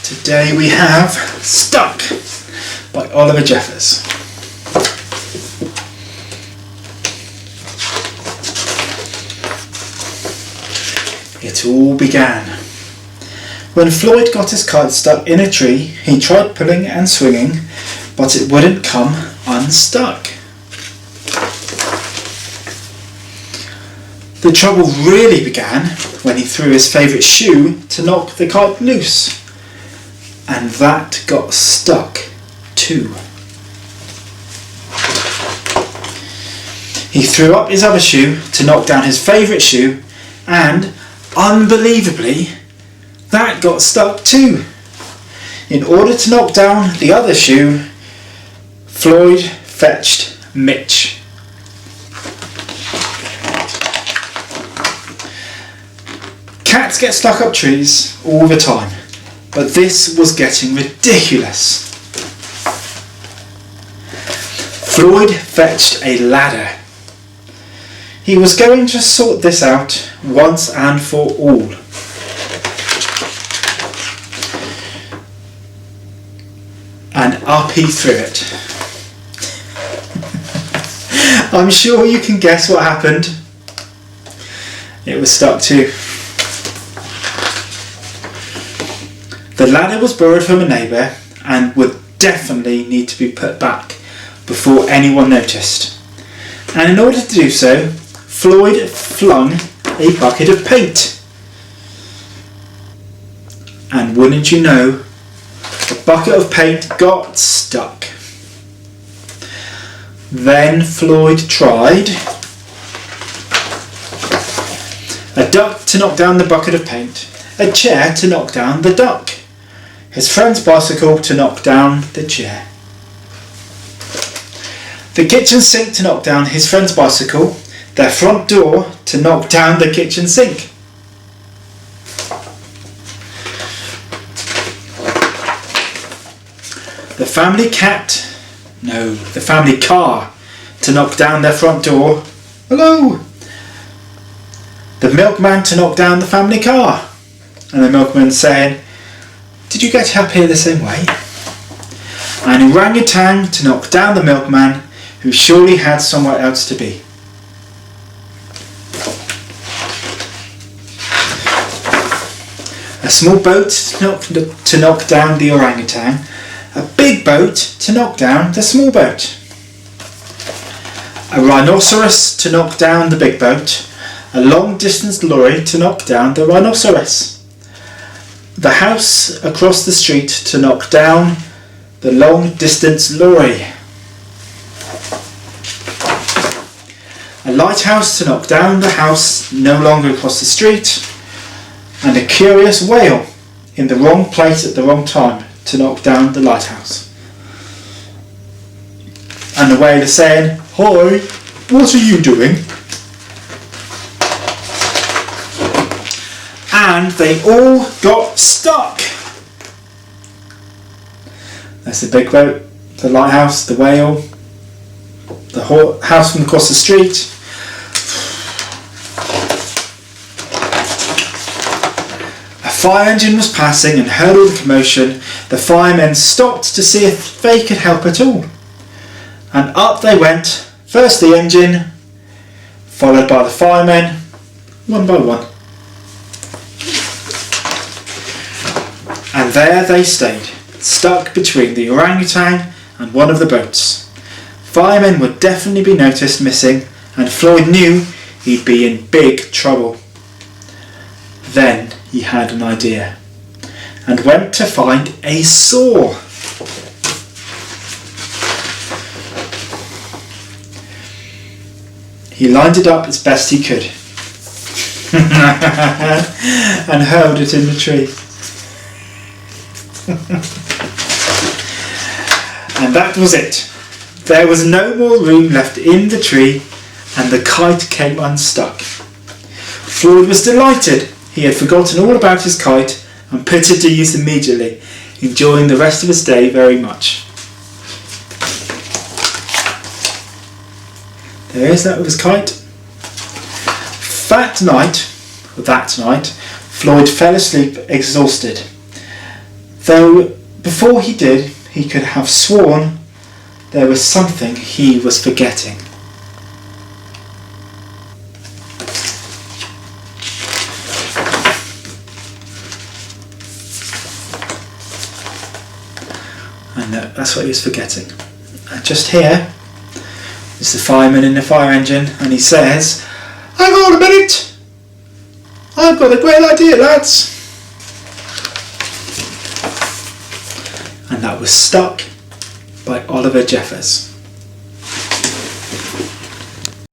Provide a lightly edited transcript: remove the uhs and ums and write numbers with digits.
Today we have Stuck by Oliver Jeffers. It all began when Floyd got his kite stuck in a tree. He tried pulling and swinging, but it wouldn't come unstuck. The trouble really began when he threw his favourite shoe to knock the kite loose, and that got stuck too. He threw up his other shoe to knock down his favourite shoe, and unbelievably, that got stuck too. In order to knock down the other shoe, Floyd fetched Mitch. Cats get stuck up trees all the time, but this was getting ridiculous. Floyd fetched a ladder. He was going to sort this out once and for all. And up he threw it. I'm sure you can guess what happened. It was stuck too. The ladder was borrowed from a neighbour and would definitely need to be put back before anyone noticed. And in order to do so, Floyd flung a bucket of paint. And wouldn't you know, the bucket of paint got stuck. Then Floyd tried a duck to knock down the bucket of paint, a chair to knock down the duck, his friend's bicycle to knock down the chair, the kitchen sink to knock down his friend's bicycle, their front door to knock down the kitchen sink. The family car to knock down their front door. Hello! The milkman to knock down the family car. And the milkman saying, "Did you get up here the same way?" An orangutan to knock down the milkman, who surely had somewhere else to be. A small boat to knock down the orangutan, a big boat to knock down the small boat, a rhinoceros to knock down the big boat, a long distance lorry to knock down the rhinoceros, the house across the street to knock down the long distance lorry, a lighthouse to knock down the house no longer across the street, and a curious whale in the wrong place at the wrong time to knock down the lighthouse. And the whale is saying, "Hi, what are you doing?" And they all got stuck. There's the big boat, the lighthouse, the whale, the house from across the street. A fire engine was passing and heard all the commotion. The firemen stopped to see if they could help at all. And up they went, first the engine, followed by the firemen, one by one. And there they stayed, stuck between the orangutan and one of the boats. Firemen would definitely be noticed missing, and Floyd knew he'd be in big trouble. Then he had an idea, and went to find a saw. He lined it up as best he could, and hurled it in the tree. And that was it. There was no more room left in the tree, and the kite came unstuck. Floyd was delighted. He had forgotten all about his kite and put it to use immediately, enjoying the rest of his day very much. There is that with his kite. That night, Floyd fell asleep exhausted. though before he did, he could have sworn there was something he was forgetting. And that's what he was forgetting. And just here is the fireman in the fire engine, and he says, "Hang on a minute! I've got a great idea, lads!" And that was Stuck by Oliver Jeffers.